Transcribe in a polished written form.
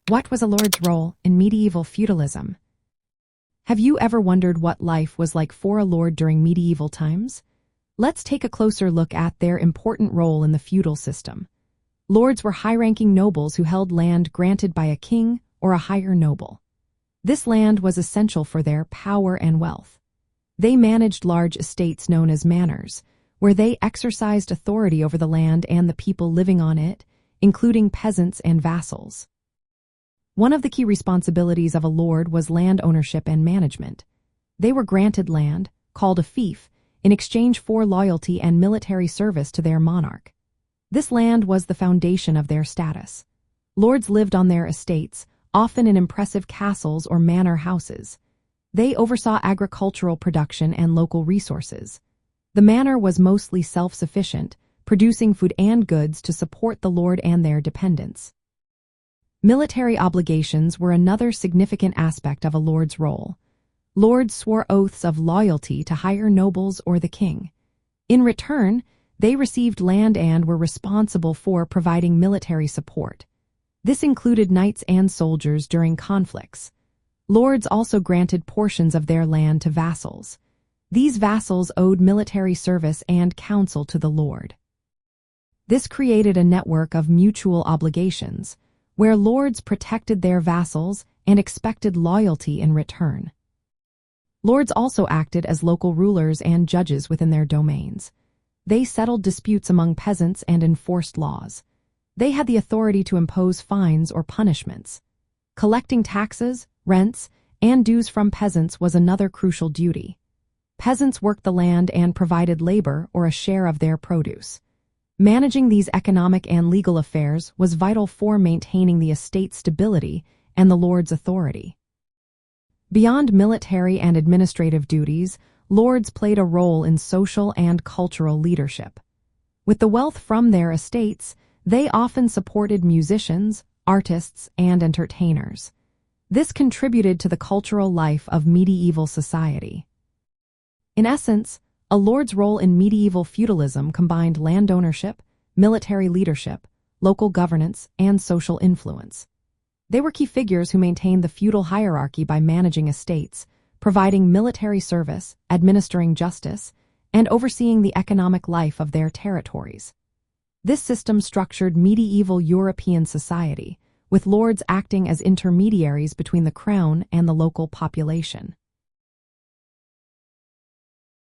What was a lord's role in medieval feudalism? Have you ever wondered what life was like for a lord during medieval times? Let's take a closer look at their important role in the feudal system. Lords were high-ranking nobles who held land granted by a king or a higher noble. This land was essential for their power and wealth. They managed large estates known as manors, where they exercised authority over the land and the people living on it, including peasants and vassals. One of the key responsibilities of a lord was land ownership and management. They were granted land, called a fief, in exchange for loyalty and military service to their monarch. This land was the foundation of their status. Lords lived on their estates, often in impressive castles or manor houses. They oversaw agricultural production and local resources. The manor was mostly self-sufficient, producing food and goods to support the lord and their dependents. Military obligations were another significant aspect of a lord's role. Lords swore oaths of loyalty to higher nobles or the king. In return, they received land and were responsible for providing military support. This included knights and soldiers during conflicts. Lords also granted portions of their land to vassals. These vassals owed military service and counsel to the lord. This created a network of mutual obligations, where lords protected their vassals and expected loyalty in return. Lords also acted as local rulers and judges within their domains. They settled disputes among peasants and enforced laws. They had the authority to impose fines or punishments. Collecting taxes, rents, and dues from peasants was another crucial duty. Peasants worked the land and provided labor or a share of their produce. Managing these economic and legal affairs was vital for maintaining the estate's stability and the lord's authority. Beyond military and administrative duties, lords played a role in social and cultural leadership. With the wealth from their estates, they often supported musicians, artists, and entertainers. This contributed to the cultural life of medieval society. In essence, a lord's role in medieval feudalism combined land ownership, military leadership, local governance, and social influence. They were key figures who maintained the feudal hierarchy by managing estates, providing military service, administering justice, and overseeing the economic life of their territories. This system structured medieval European society, with lords acting as intermediaries between the crown and the local population.